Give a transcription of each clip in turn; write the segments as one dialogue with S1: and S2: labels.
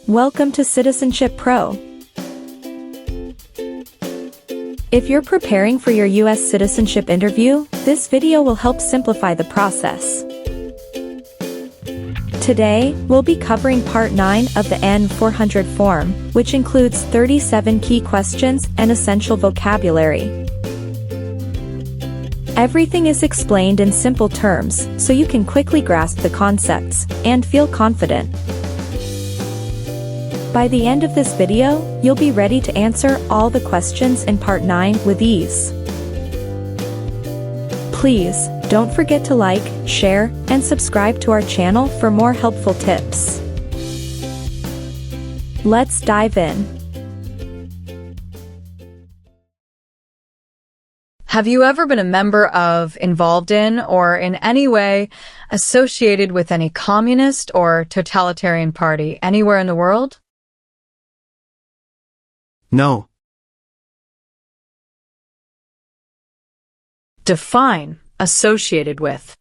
S1: Welcome to Citizenship Pro. If you're preparing for your US citizenship interview, this video will help simplify the process. Today, we'll be covering Part 9 of the N-400 form, which includes 37 key questions and essential vocabulary. Everything is explained in simple terms, so you can quickly grasp the concepts and feel confident. By the end of this video, you'll be ready to answer all the questions in Part 9 with ease. Please, don't forget to like, share, and subscribe to our channel for more helpful tips. Let's dive in.
S2: Have you ever been a member of, involved in, or in any way associated with any communist or totalitarian party anywhere in the world?
S3: No.
S2: Define associated with.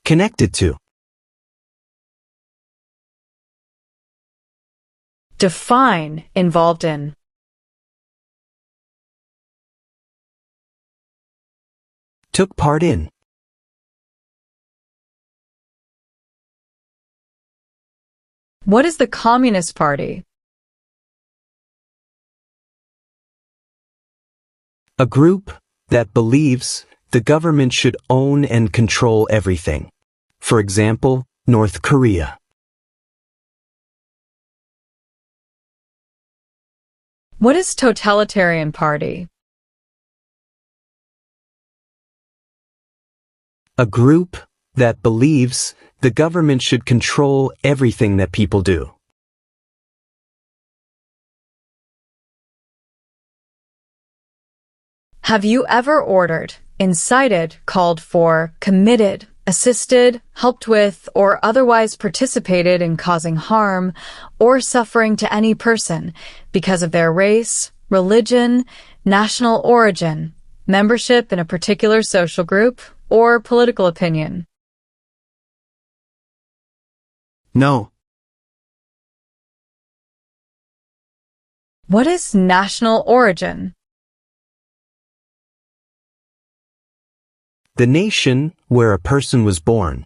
S3: Connected to.
S2: Define involved in.
S3: Took part in.
S2: What is the Communist Party?
S3: A group that believes the government should own and control everything. For example, North Korea.
S2: What is Totalitarian Party?
S3: A group that believes the government should control everything that people do.
S2: Have you ever ordered, incited, called for, committed, assisted, helped with, or otherwise participated in causing harm or suffering to any person because of their race, religion, national origin, membership in a particular social group, or political opinion?
S3: No.
S2: What is national origin?
S3: The nation where a person was born.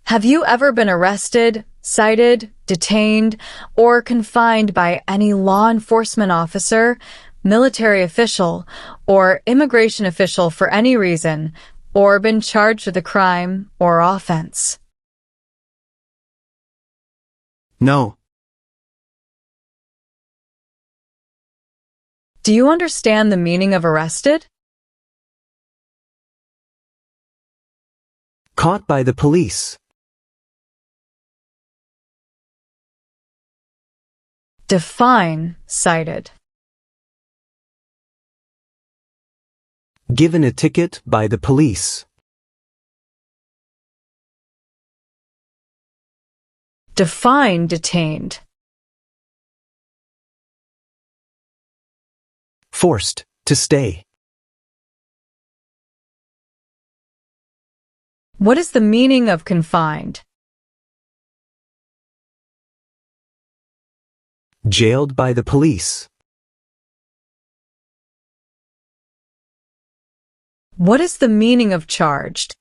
S2: Have you ever been arrested, cited, detained, or confined by any law enforcement officer, military official, or immigration official for any reason, or been charged with a crime or offense?
S3: No.
S2: Do you understand the meaning of arrested?
S3: Caught by the police.
S2: Define cited.
S3: Given a ticket by the police.
S2: Define detained.
S3: Forced to stay.
S2: What is the meaning of confined?
S3: Jailed by the police.
S2: What is the meaning of charged?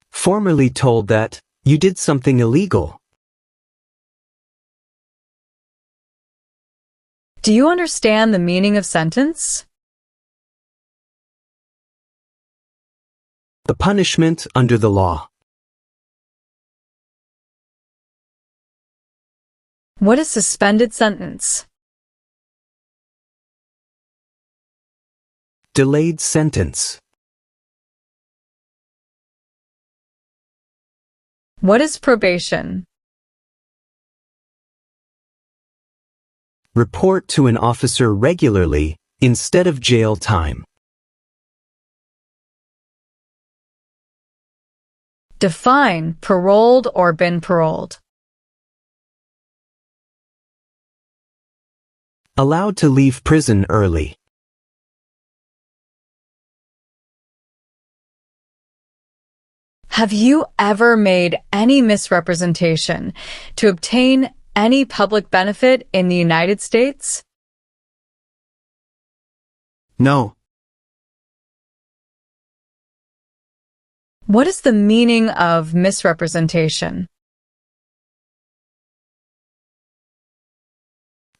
S3: Formerly told that you did something illegal.
S2: Do you understand the meaning of sentence?
S3: The punishment under the law.
S2: What is suspended sentence?
S3: Delayed sentence.
S2: What is probation?
S3: Report to an officer regularly instead of jail time.
S2: Define paroled or been paroled.
S3: Allowed to leave prison early.
S2: Have you ever made any misrepresentation to obtain any public benefit in the United States?
S3: No.
S2: What is the meaning of misrepresentation?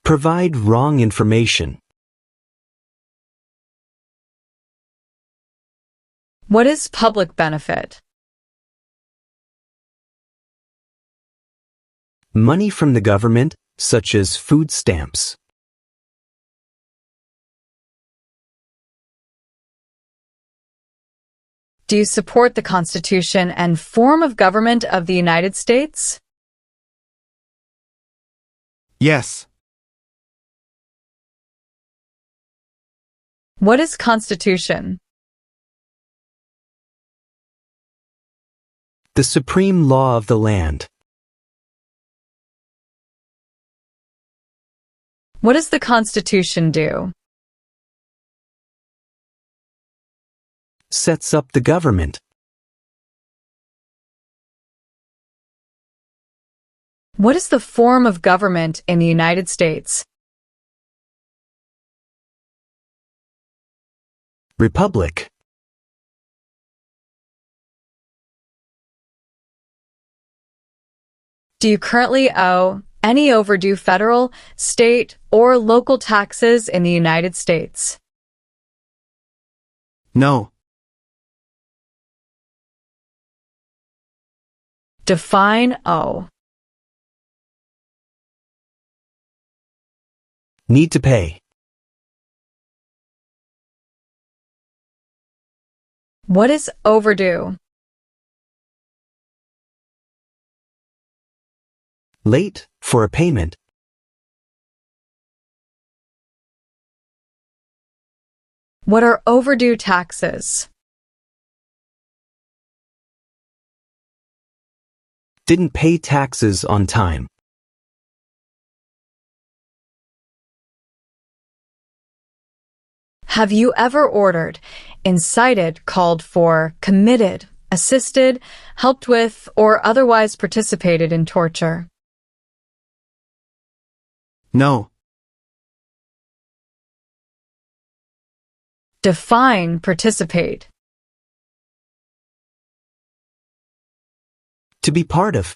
S3: Provide wrong information.
S2: What is public benefit?
S3: Money from the government, such as food stamps.
S2: Do you support the Constitution and form of government of the United States?
S3: Yes.
S2: What is Constitution?
S3: The supreme law of the land.
S2: What does the Constitution do?
S3: Sets up the government.
S2: What is the form of government in the United States?
S3: Republic.
S2: Do you currently owe any overdue federal, state, or local taxes in the United States?
S3: No.
S2: Define owe.
S3: Need to pay.
S2: What is overdue?
S3: Late for a payment.
S2: What are overdue taxes?
S3: Didn't pay taxes on time.
S2: Have you ever ordered, incited, called for, committed, assisted, helped with, or otherwise participated in torture?
S3: No.
S2: Define participate.
S3: To be part of.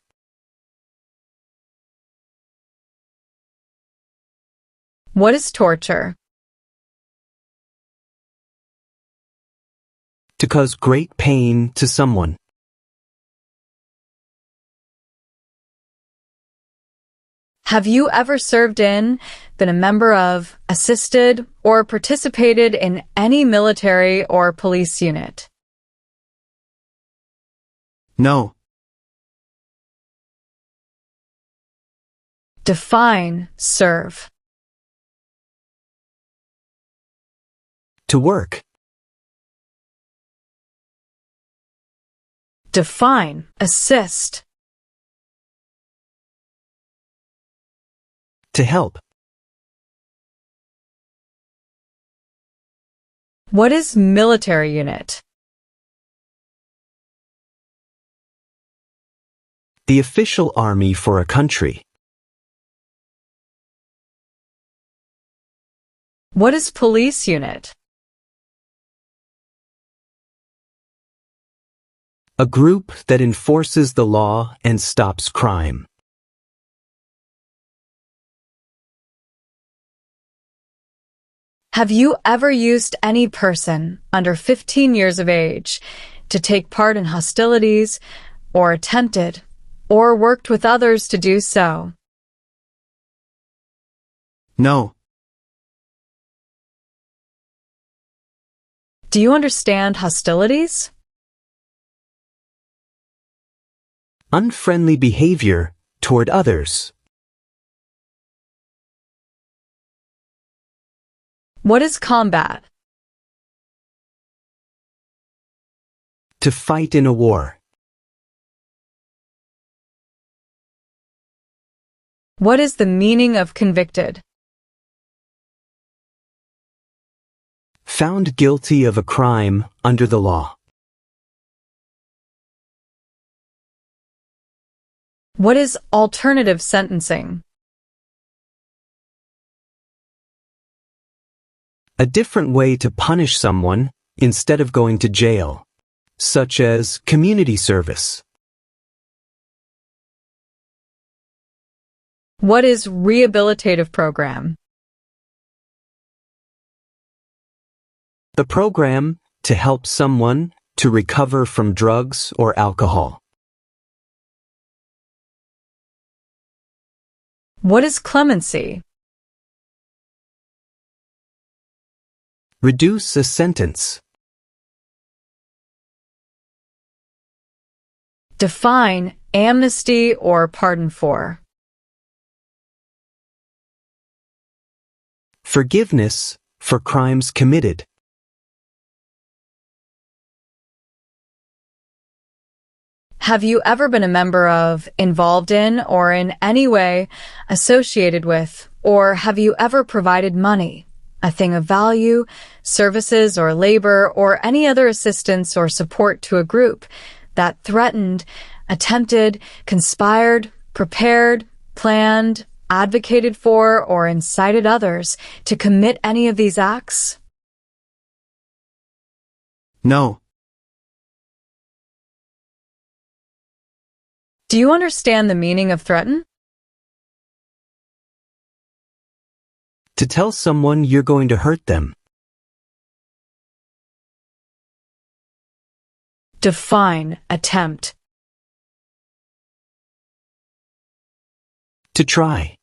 S2: What is torture?
S3: To cause great pain to someone.
S2: Have you ever served in, been a member of, assisted, or participated in any military or police unit?
S3: No.
S2: Define serve.
S3: To work.
S2: Define assist.
S3: To help.
S2: What is military unit?
S3: The official army for a country.
S2: What is police unit?
S3: A group that enforces the law and stops crime.
S2: Have you ever used any person under 15 years of age to take part in hostilities, or attempted, or worked with others to do so?
S3: No.
S2: Do you understand hostilities?
S3: Unfriendly behavior toward others.
S2: What is combat?
S3: To fight in a war.
S2: What is the meaning of convicted?
S3: Found guilty of a crime under the law.
S2: What is alternative sentencing?
S3: A different way to punish someone instead of going to jail, such as community service.
S2: What is rehabilitative program?
S3: The program to help someone to recover from drugs or alcohol.
S2: What is clemency?
S3: Reduce a sentence.
S2: Define amnesty or pardon for.
S3: Forgiveness for crimes committed.
S2: Have you ever been a member of, involved in, or in any way associated with, or have you ever provided money, a thing of value, services or labor, or any other assistance or support to a group that threatened, attempted, conspired, prepared, planned, advocated for, or incited others to commit any of these acts?
S3: No.
S2: Do you understand the meaning of threaten?
S3: To tell someone you're going to hurt them.
S2: Define attempt.
S3: To try.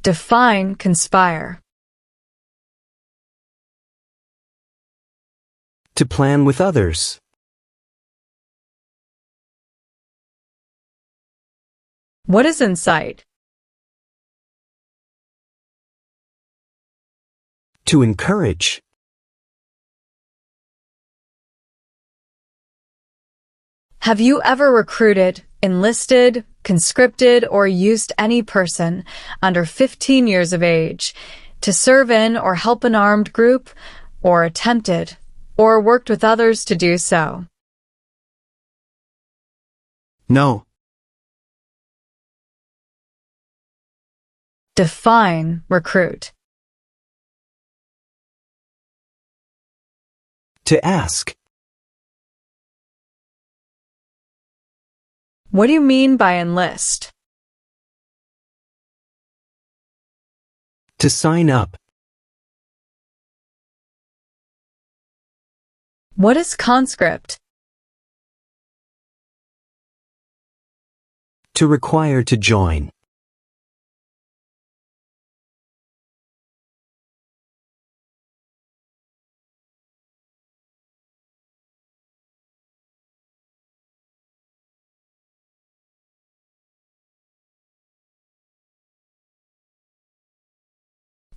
S2: Define conspire.
S3: To plan with others.
S2: What is incite?
S3: To encourage.
S2: Have you ever recruited, enlisted, conscripted, or used any person under 15 years of age to serve in or help an armed group, or attempted, or worked with others to do so?
S3: No.
S2: Define recruit.
S3: To ask.
S2: What do you mean by enlist?
S3: To sign up.
S2: What is conscript?
S3: To require to join.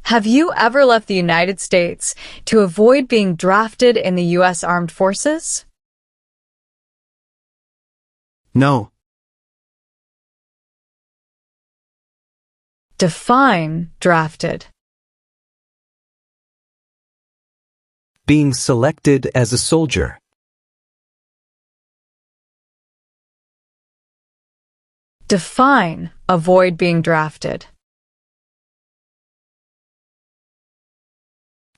S2: Have you ever left the United States to avoid being drafted in the U.S. Armed Forces?
S3: No.
S2: Define drafted.
S3: Being selected as a soldier.
S2: Define avoid being drafted.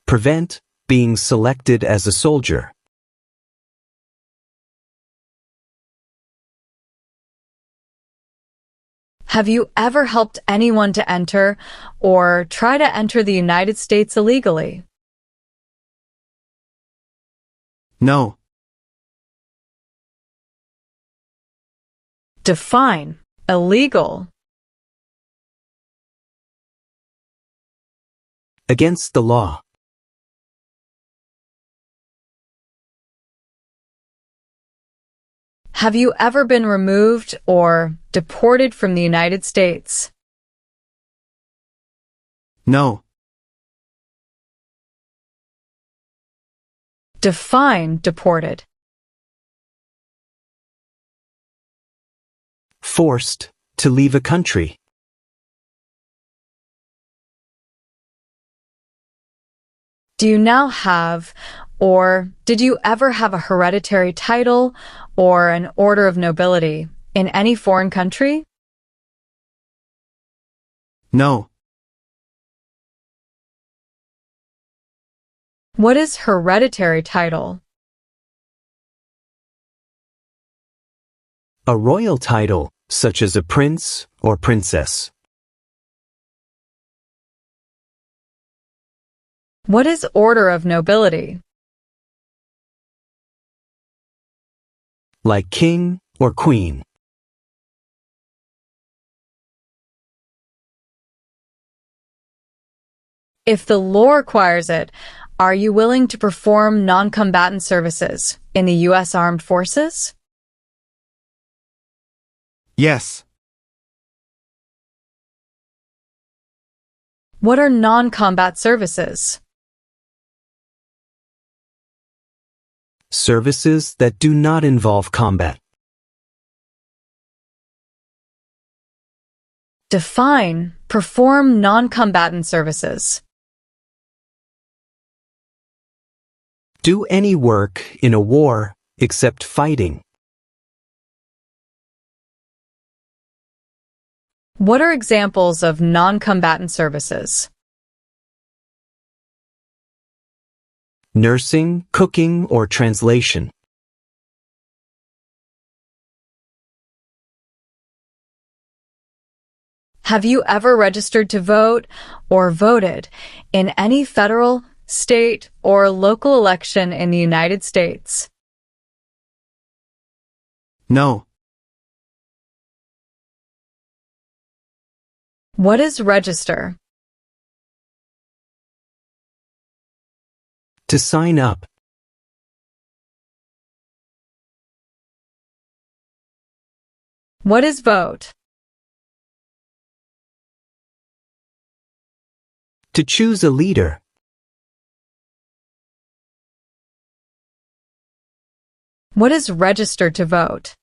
S3: Prevent being selected as a soldier.
S2: Have you ever helped anyone to enter or try to enter the United States illegally?
S3: No.
S2: Define illegal.
S3: Against the law.
S2: Have you ever been removed or deported from the United States?
S3: No.
S2: Define deported.
S3: Forced to leave a country.
S2: Do you now have Or did you ever have a hereditary title or an order of nobility in any foreign country?
S3: No.
S2: What is hereditary title?
S3: A royal title, such as a prince or princess.
S2: What is order of nobility?
S3: Like king or queen.
S2: If the law requires it, are you willing to perform non-combatant services in the U.S. Armed Forces?
S3: Yes.
S2: What are non-combat services?
S3: Services that do not involve combat.
S2: Define, perform non-combatant services.
S3: Do any work in a war except fighting.
S2: What are examples of non-combatant services?
S3: Nursing, cooking, or translation.
S2: Have you ever registered to vote or voted in any federal, state, or local election in the United States?
S3: No.
S2: What is register?
S3: To sign up.
S2: What is vote?
S3: To choose a leader.
S2: What is register to vote?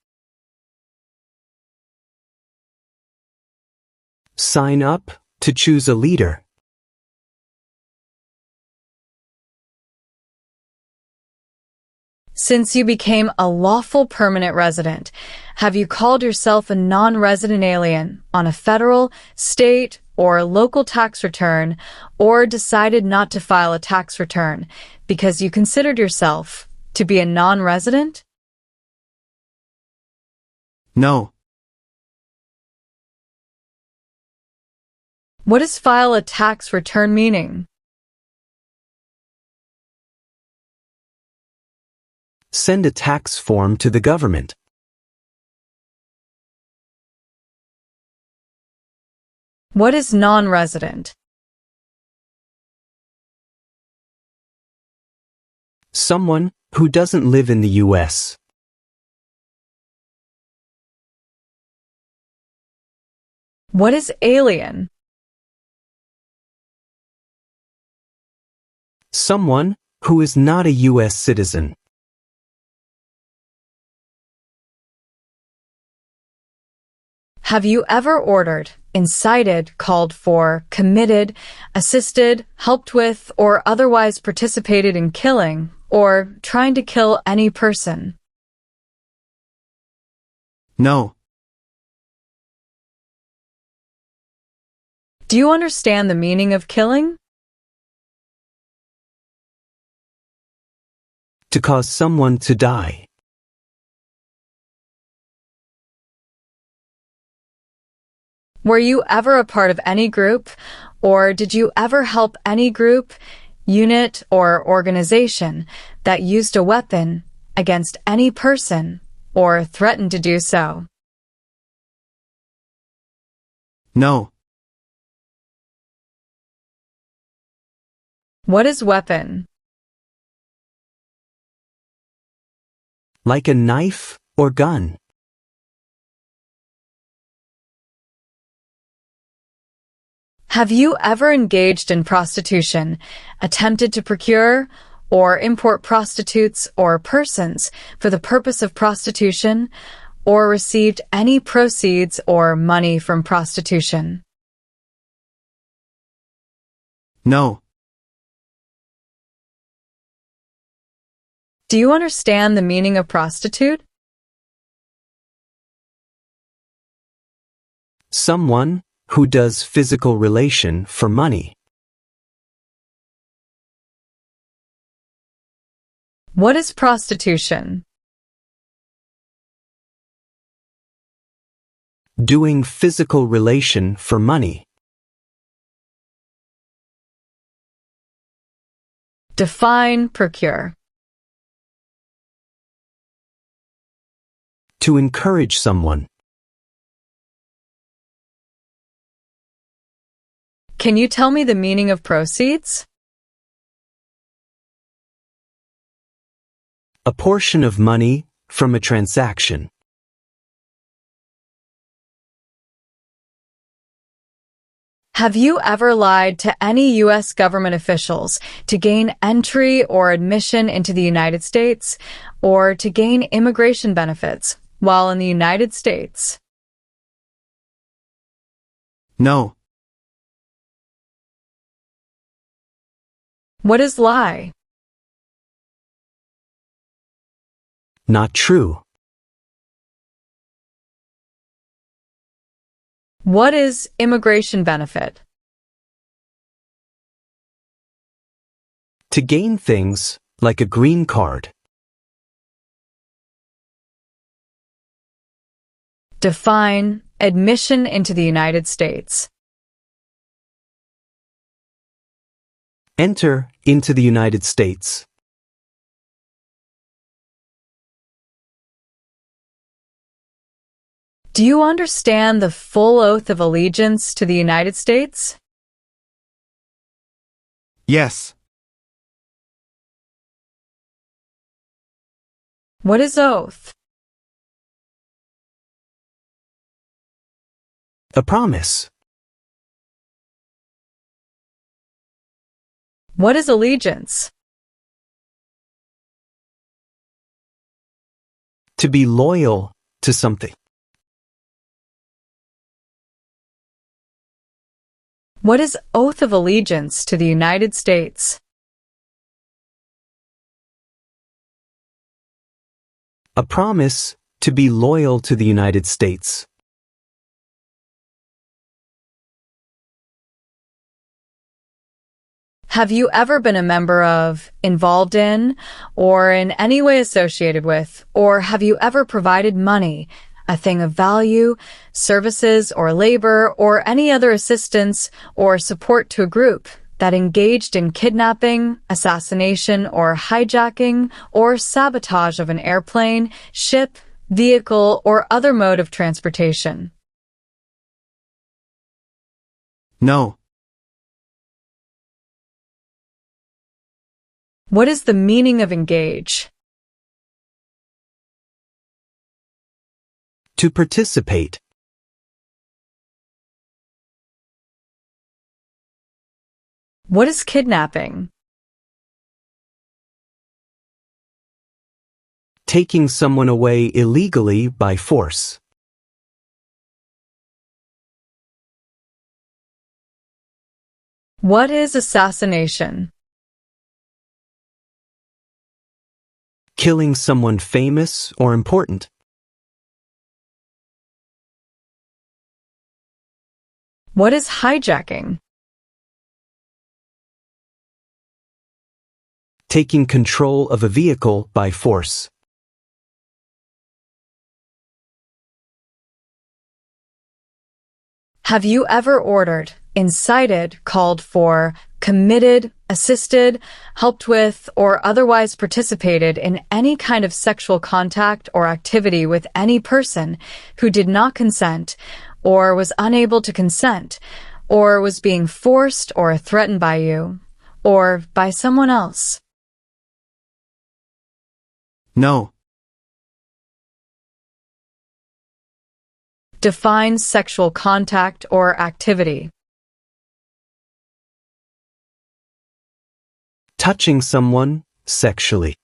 S3: Sign up to choose a leader.
S2: Since you became a lawful permanent resident, have you called yourself a non-resident alien on a federal, state, or local tax return, or decided not to file a tax return because you considered yourself to be a non-resident?
S3: No.
S2: What does file a tax return meaning?
S3: Send a tax form to the government.
S2: What is non-resident?
S3: Someone who doesn't live in the U.S.
S2: What is alien?
S3: Someone who is not a U.S. citizen.
S2: Have you ever ordered, incited, called for, committed, assisted, helped with, or otherwise participated in killing, or trying to kill any person?
S3: No.
S2: Do you understand the meaning of killing?
S3: To cause someone to die.
S2: Were you ever a part of any group, or did you ever help any group, unit, or organization that used a weapon against any person or threatened to do so?
S3: No.
S2: What is weapon?
S3: Like a knife or gun.
S2: Have you ever engaged in prostitution, attempted to procure or import prostitutes or persons for the purpose of prostitution, or received any proceeds or money from prostitution?
S3: No.
S2: Do you understand the meaning of prostitute?
S3: Someone who does physical relation for money.
S2: What is prostitution?
S3: Doing physical relation for money.
S2: Define procure.
S3: To encourage someone.
S2: Can you tell me the meaning of proceeds?
S3: A portion of money from a transaction.
S2: Have you ever lied to any U.S. government officials to gain entry or admission into the United States, or to gain immigration benefits while in the United States?
S3: No.
S2: What is lie?
S3: Not true.
S2: What is immigration benefit?
S3: To gain things like a green card.
S2: Define admission into the United States.
S3: Enter into the United States.
S2: Do you understand the full oath of allegiance to the United States?
S4: Yes.
S2: What is oath?
S3: A promise.
S2: What is allegiance?
S3: To be loyal to something.
S2: What is oath of allegiance to the United States?
S3: A promise to be loyal to the United States.
S2: Have you ever been a member of, involved in, or in any way associated with, or have you ever provided money, a thing of value, services or labor, or any other assistance or support to a group that engaged in kidnapping, assassination, or hijacking, or sabotage of an airplane, ship, vehicle, or other mode of transportation?
S4: No.
S2: What is the meaning of engage?
S3: To participate.
S2: What is kidnapping?
S3: Taking someone away illegally by force.
S2: What is assassination?
S3: Killing someone famous or important.
S2: What is hijacking?
S3: Taking control of a vehicle by force.
S2: Have you ever ordered, incited, called for, committed, assisted, helped with, or otherwise participated in any kind of sexual contact or activity with any person who did not consent, or was unable to consent, or was being forced or threatened by you, or by someone else?
S4: No.
S2: Define sexual contact or activity.
S3: Touching someone sexually.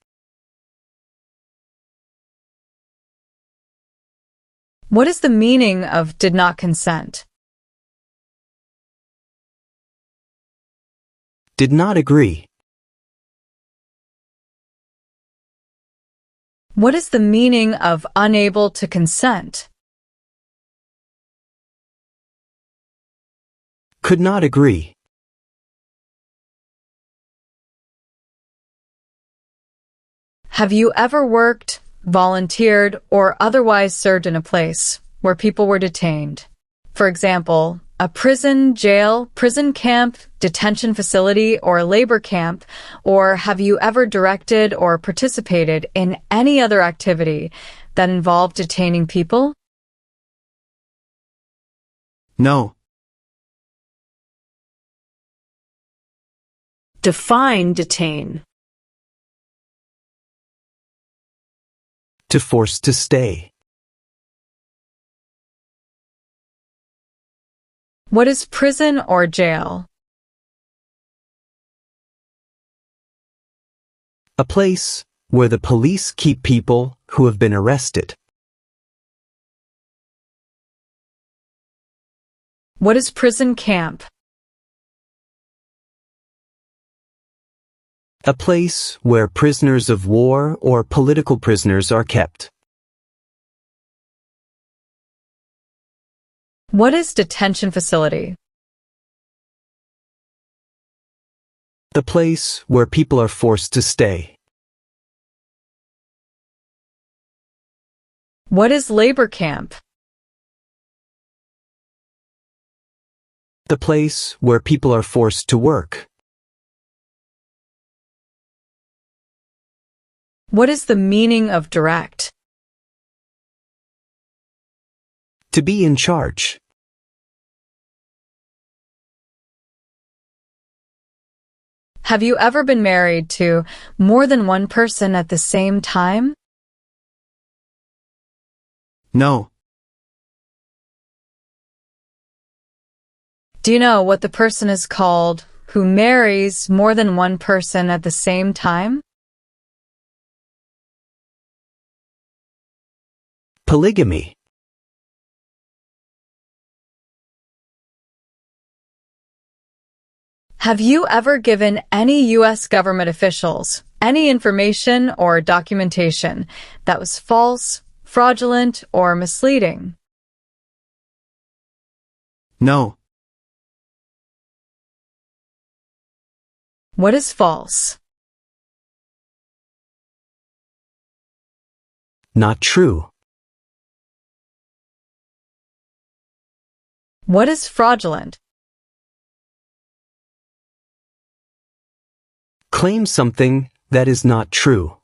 S2: What is the meaning of did not consent?
S3: Did not agree.
S2: What is the meaning of unable to consent?
S3: Could not agree.
S2: Have you ever worked, volunteered, or otherwise served in a place where people were detained? For example, a prison, jail, prison camp, detention facility, or labor camp, or have you ever directed or participated in any other activity that involved detaining people?
S4: No.
S5: Define detain.
S3: To force to stay.
S2: What is prison or jail?
S3: A place where the police keep people who have been arrested.
S2: What is prison camp?
S3: A place where prisoners of war or political prisoners are kept.
S2: What is detention facility?
S3: The place where people are forced to stay.
S2: What is labor camp?
S3: The place where people are forced to work.
S2: What is the meaning of direct?
S3: To be in charge.
S2: Have you ever been married to more than one person at the same time?
S4: No.
S2: Do you know what the person is called who marries more than one person at the same time?
S3: Polygamy.
S2: Have you ever given any U.S. government officials any information or documentation that was false, fraudulent, or misleading?
S4: No.
S2: What is false?
S3: Not true.
S2: What is fraudulent?
S3: Claim something that is not true.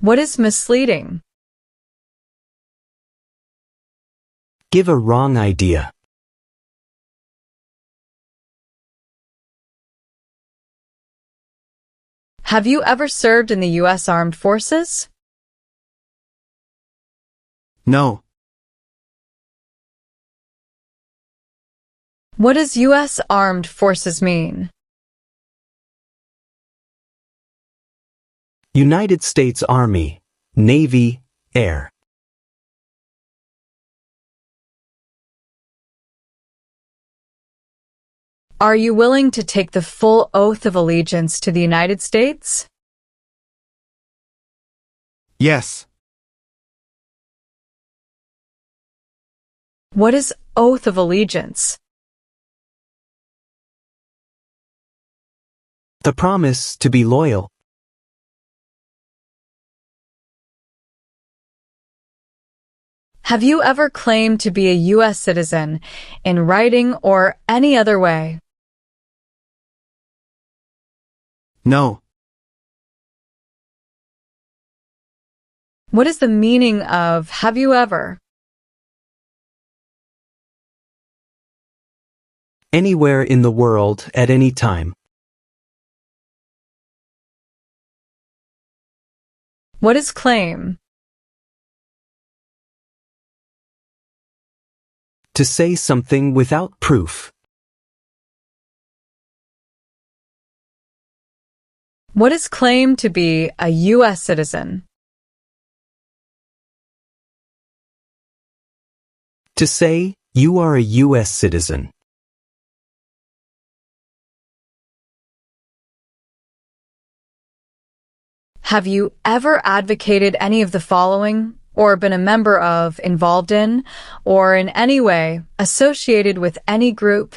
S2: What is misleading?
S3: Give a wrong idea.
S2: Have you ever served in the U.S. Armed Forces?
S4: No.
S2: What does U.S. Armed Forces mean?
S3: United States Army, Navy, Air.
S2: Are you willing to take the full oath of allegiance to the United States?
S4: Yes.
S2: What is oath of allegiance?
S3: The promise to be loyal.
S2: Have you ever claimed to be a U.S. citizen in writing or any other way?
S4: No.
S2: What is the meaning of have you ever?
S3: Anywhere in the world at any time.
S2: What is claim?
S3: To say something without proof.
S2: What is claim to be a U.S. citizen?
S3: To say you are a U.S. citizen.
S2: Have you ever advocated any of the following, or been a member of, involved in, or in any way associated with any group,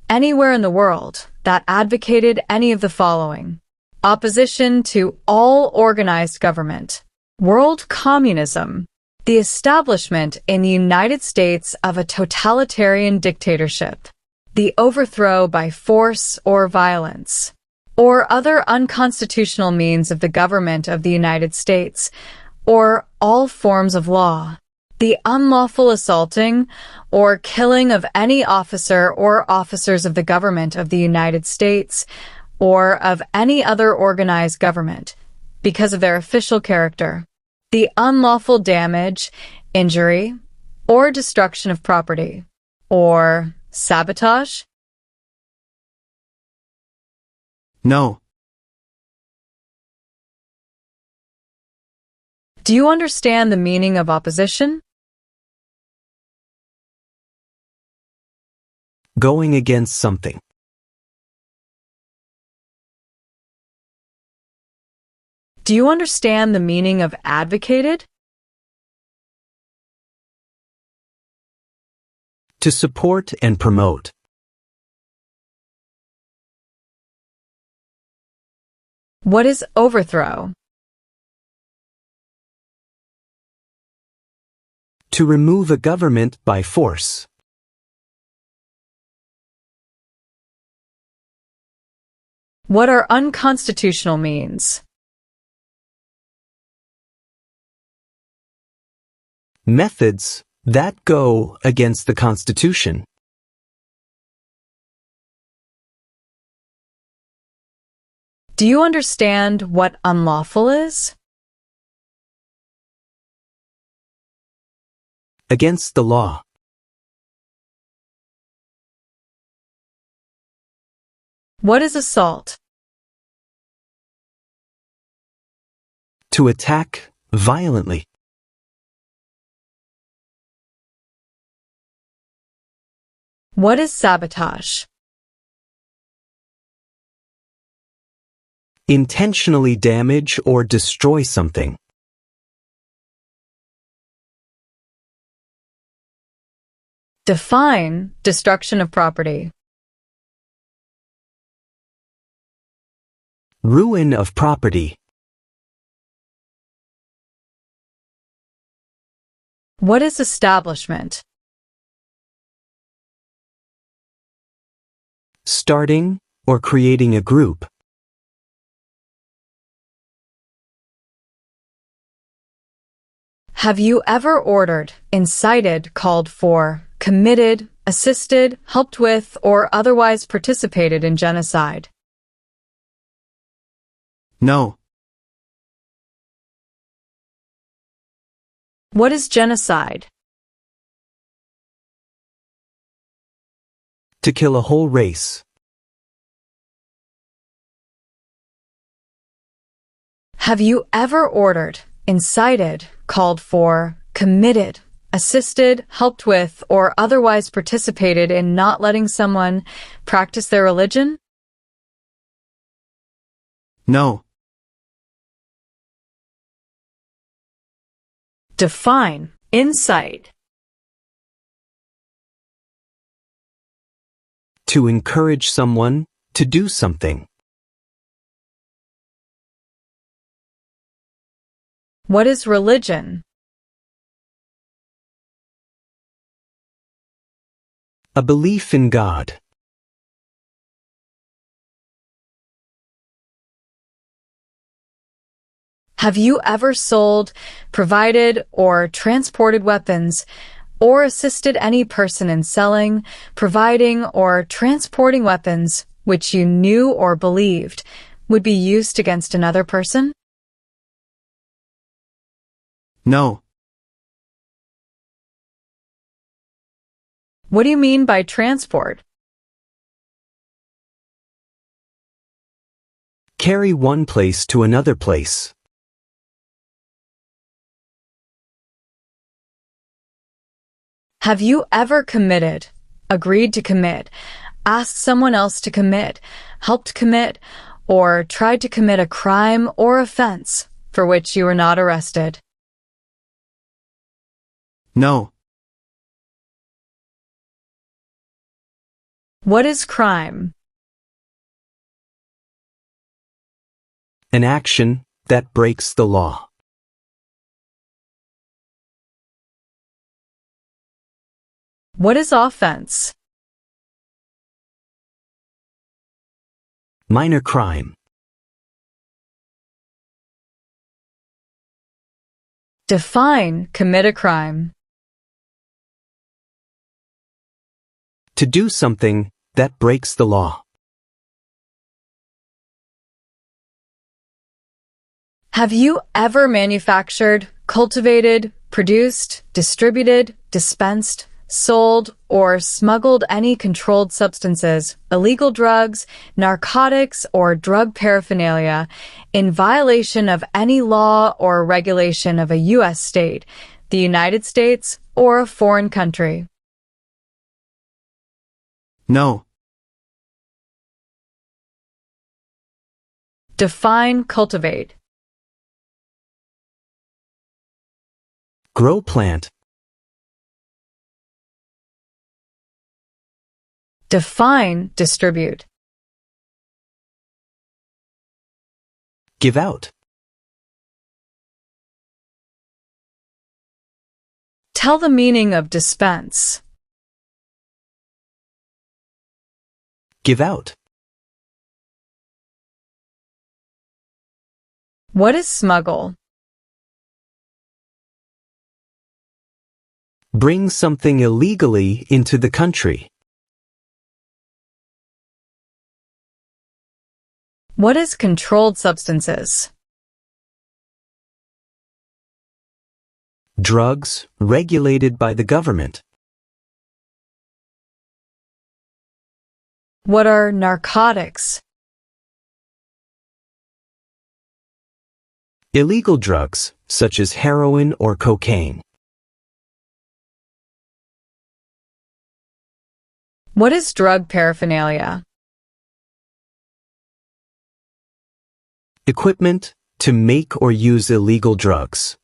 S2: anywhere in the world, that advocated any of the following? Opposition to all organized government, world communism, the establishment in the United States of a totalitarian dictatorship, the overthrow by force or violence, or other unconstitutional means of the government of the United States, or all forms of law, the unlawful assaulting or killing of any officer or officers of the government of the United States, or of any other organized government, because of their official character, the unlawful damage, injury, or destruction of property, or sabotage?
S4: No.
S2: Do you understand the meaning of opposition?
S3: Going against something.
S2: Do you understand the meaning of advocated?
S3: To support and promote.
S2: What is overthrow?
S3: To remove a government by force.
S2: What are unconstitutional means?
S3: Methods that go against the Constitution.
S2: Do you understand what unlawful is?
S3: Against the law.
S2: What is assault?
S3: To attack violently.
S2: What is sabotage?
S3: Intentionally damage or destroy something.
S2: Define destruction of property.
S3: Ruin of property.
S2: What is establishment?
S3: Starting or creating a group.
S2: Have you ever ordered, incited, called for, committed, assisted, helped with, or otherwise participated in genocide?
S4: No.
S2: What is genocide?
S3: To kill a whole race.
S2: Have you ever ordered, incited, called for, committed, assisted, helped with, or otherwise participated in not letting someone practice their religion?
S4: No.
S5: Define, incite.
S3: To encourage someone to do something.
S2: What is religion?
S3: A belief in God.
S2: Have you ever sold, provided, or transported weapons, or assisted any person in selling, providing, or transporting weapons which you knew or believed would be used against another person?
S4: No.
S2: What do you mean by transport?
S3: Carry one place to another place.
S2: Have you ever committed, agreed to commit, asked someone else to commit, helped commit, or tried to commit a crime or offense for which you were not arrested.
S4: No.
S2: What is crime?
S3: An action that breaks the law.
S2: What is offense?
S3: Minor crime.
S2: Define commit a crime.
S3: To do something that breaks the law.
S2: Have you ever manufactured, cultivated, produced, distributed, dispensed, sold, or smuggled any controlled substances, illegal drugs, narcotics, or drug paraphernalia in violation of any law or regulation of a U.S. state, the United States, or a foreign country?
S4: No.
S2: Define cultivate.
S3: Grow plant.
S2: Define distribute.
S3: Give out.
S2: Tell the meaning of dispense.
S3: Give out.
S2: What is smuggle?
S3: Bring something illegally into the country.
S2: What is controlled substances?
S3: Drugs regulated by the government.
S2: What are narcotics?
S3: Illegal drugs, such as heroin or cocaine.
S2: What is drug paraphernalia?
S3: Equipment to make or use illegal drugs.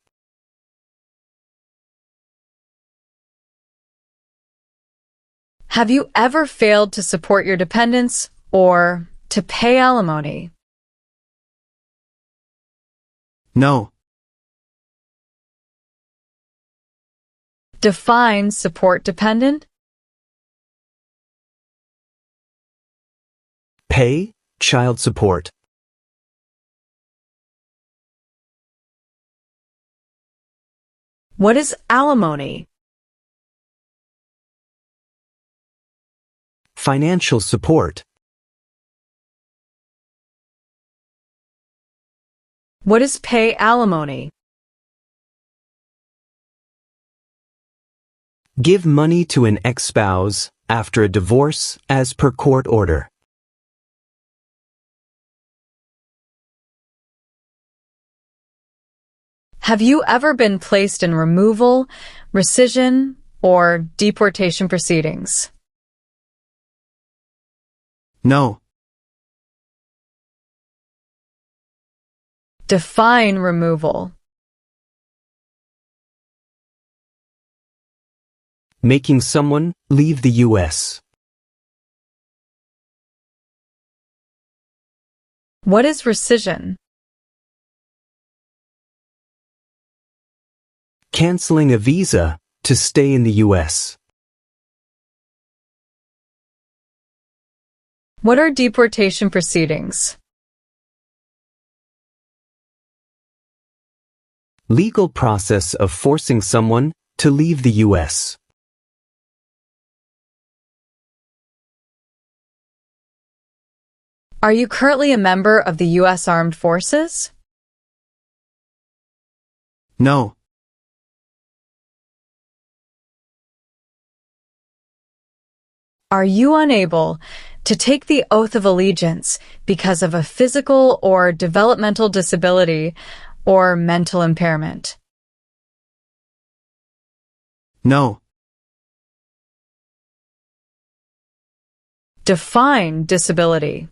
S2: Have you ever failed to support your dependents or to pay alimony?
S4: No.
S2: Define support dependent.
S3: Pay child support.
S2: What is alimony?
S3: Financial support.
S2: What is pay alimony?
S3: Give money to an ex-spouse after a divorce as per court order.
S2: Have you ever been placed in removal, rescission, or deportation proceedings?
S4: No.
S2: Define removal.
S3: Making someone leave the U.S.
S2: What is rescission?
S3: Canceling a visa to stay in the U.S.
S2: What are deportation proceedings?
S3: Legal process of forcing someone to leave the U.S.
S2: Are you currently a member of the U.S. Armed Forces?
S4: No.
S2: Are you unable to take the oath of allegiance because of a physical or developmental disability or mental impairment?
S4: No.
S2: Define disability.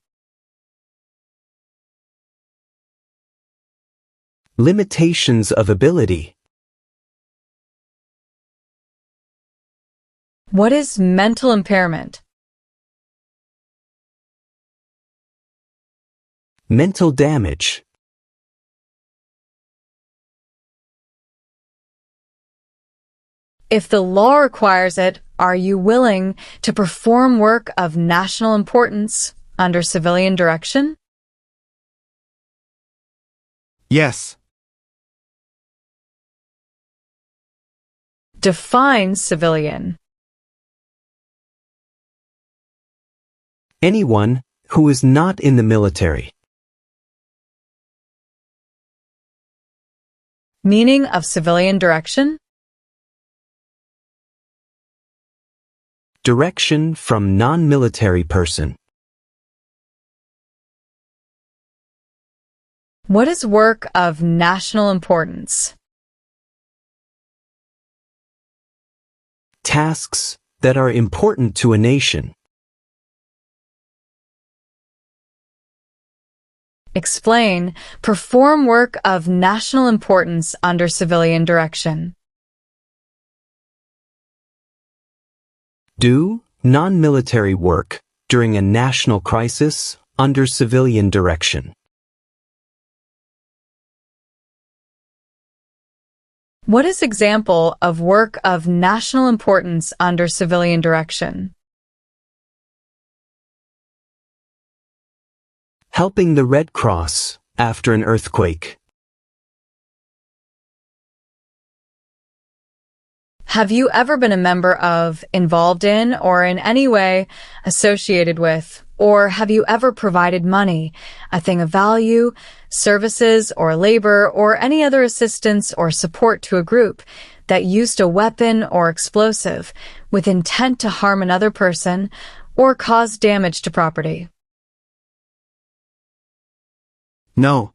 S3: Limitations of ability.
S2: What is mental impairment?
S3: Mental damage.
S2: If the law requires it, are you willing to perform work of national importance under civilian direction?
S4: Yes.
S2: Define civilian.
S3: Anyone who is not in the military.
S2: Meaning of civilian direction?
S3: Direction from non-military person.
S2: What is work of national importance?
S3: Tasks that are important to a nation.
S2: Explain. Perform work of national importance under civilian direction.
S3: Do non-military work during a national crisis under civilian direction.
S2: What is example of work of national importance under civilian direction?
S3: Helping the Red Cross after an earthquake.
S2: Have you ever been a member of, involved in, or in any way associated with, or have you ever provided money, a thing of value, services or labor, or any other assistance or support to a group that used a weapon or explosive with intent to harm another person or cause damage to property?
S4: No.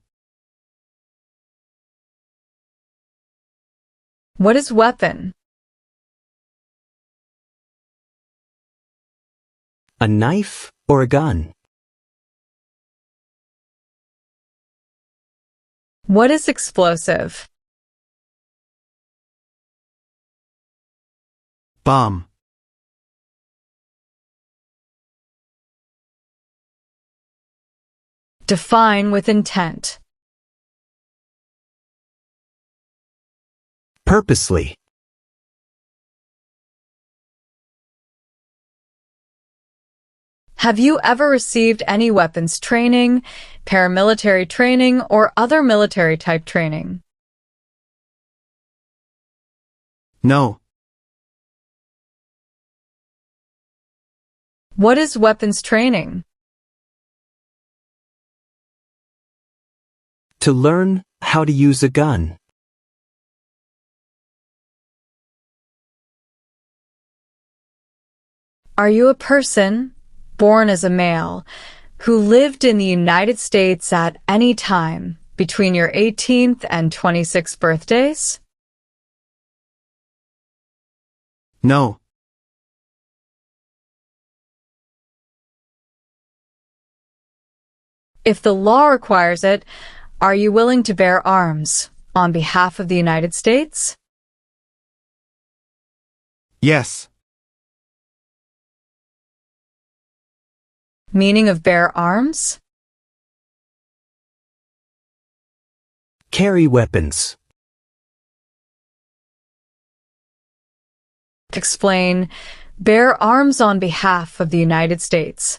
S2: What is weapon?
S3: A knife or a gun.
S2: What is explosive?
S4: Bomb.
S2: Define with intent.
S3: Purposely.
S2: Have you ever received any weapons training, paramilitary training, or other military type training?
S4: No.
S2: What is weapons training?
S3: To learn how to use a gun.
S2: Are you a person born as a male who lived in the United States at any time between your 18th and 26th birthdays?
S4: No.
S2: If the law requires it, are you willing to bear arms on behalf of the United States?
S4: Yes.
S2: Meaning of bear arms?
S3: Carry weapons.
S2: Explain. Bear arms on behalf of the United States.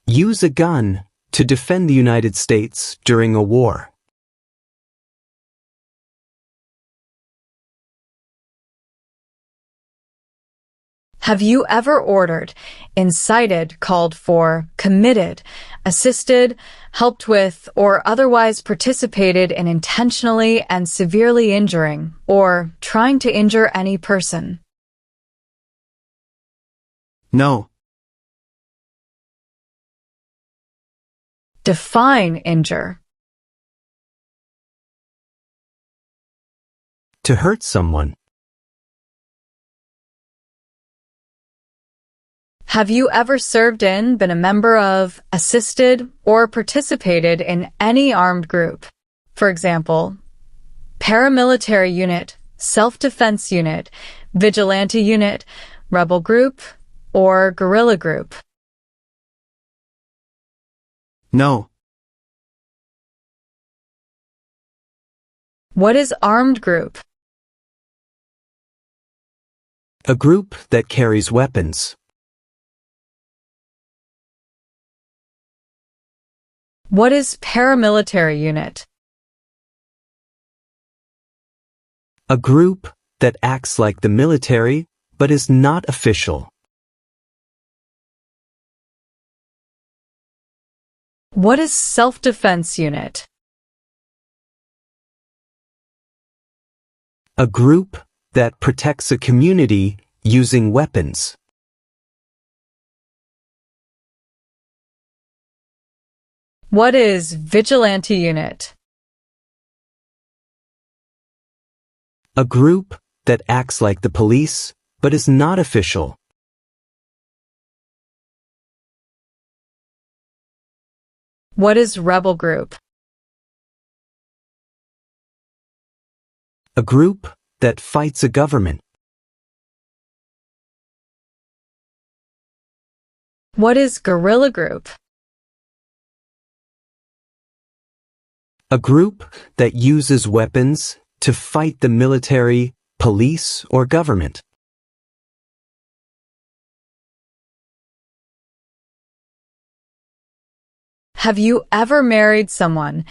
S3: Use a gun to defend the United States during a war.
S2: Have you ever ordered, incited, called for, committed, assisted, helped with, or otherwise participated in intentionally and severely injuring or trying to injure any person?
S4: No.
S2: Define injure.
S3: To hurt someone.
S2: Have you ever served in, been a member of, assisted, or participated in any armed group? For example, paramilitary unit, self-defense unit, vigilante unit, rebel group, or guerrilla group?
S4: No.
S2: What is armed group?
S3: A group that carries weapons.
S2: What is paramilitary unit?
S3: A group that acts like the military but is not official.
S2: What is self-defense unit?
S3: A group that protects a community using weapons.
S2: What is vigilante unit?
S3: A group that acts like the police but is not official.
S2: What is rebel group?
S3: A group that fights a government.
S2: What is guerrilla group?
S3: A group that uses weapons to fight the military, police, or government.
S2: Have you ever married someone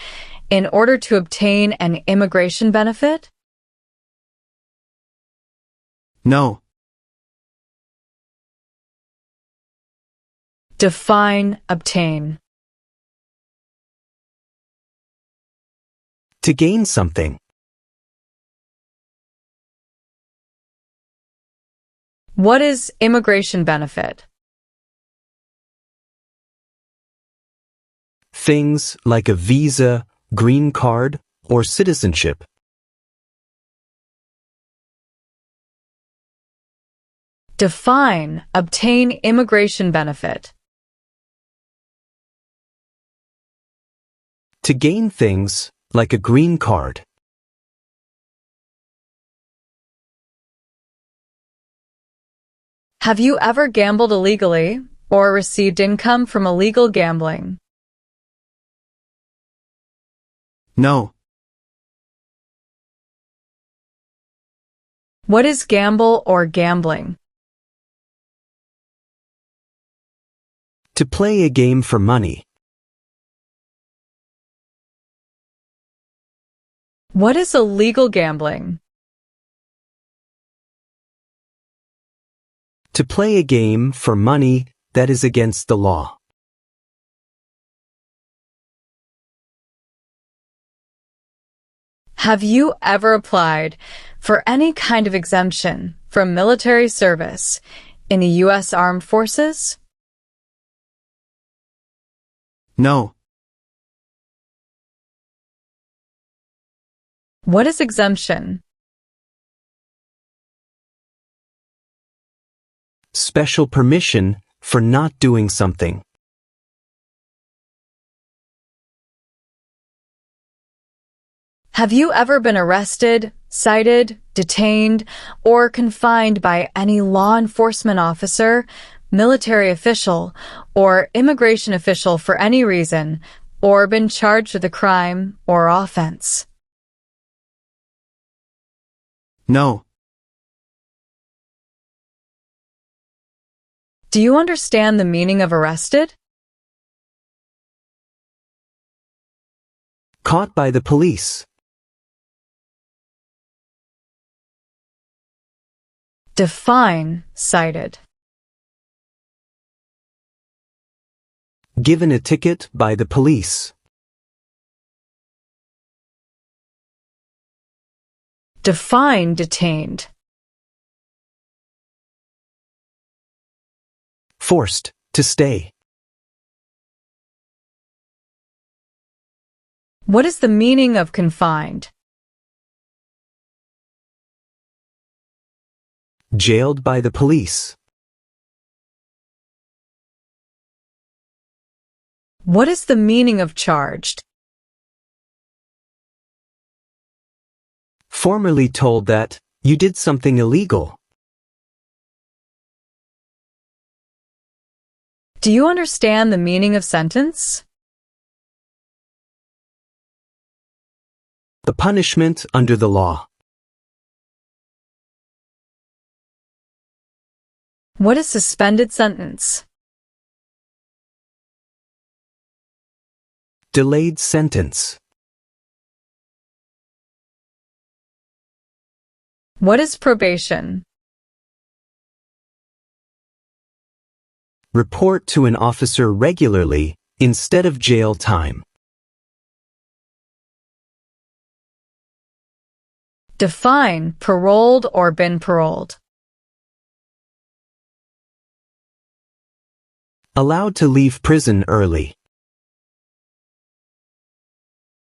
S2: in order to obtain an immigration benefit?
S4: No.
S2: Define obtain.
S3: To gain something.
S2: What is immigration benefit?
S3: Things like a visa, green card, or citizenship.
S2: Define obtain immigration benefit.
S3: To gain things like a green card.
S2: Have you ever gambled illegally or received income from illegal gambling?
S4: No.
S2: What is gamble or gambling?
S3: To play a game for money.
S2: What is illegal gambling?
S3: To play a game for money that is against the law.
S2: Have you ever applied for any kind of exemption from military service in the U.S. Armed Forces?
S4: No.
S2: What is exemption?
S3: Special permission for not doing something.
S2: Have you ever been arrested, cited, detained, or confined by any law enforcement officer, military official, or immigration official for any reason, or been charged with a crime or offense?
S4: No.
S2: Do you understand the meaning of arrested?
S3: Caught by the police.
S2: Define cited.
S3: Given a ticket by the police.
S2: Define detained.
S3: Forced to stay.
S2: What is the meaning of confined?
S3: Jailed by the police.
S2: What is the meaning of charged?
S3: Formerly told that you did something illegal.
S2: Do you understand the meaning of sentence?
S3: The punishment under the law.
S2: What is suspended sentence?
S3: Delayed sentence.
S2: What is probation?
S3: Report to an officer regularly instead of jail time.
S2: Define paroled or been paroled.
S3: Allowed to leave prison early.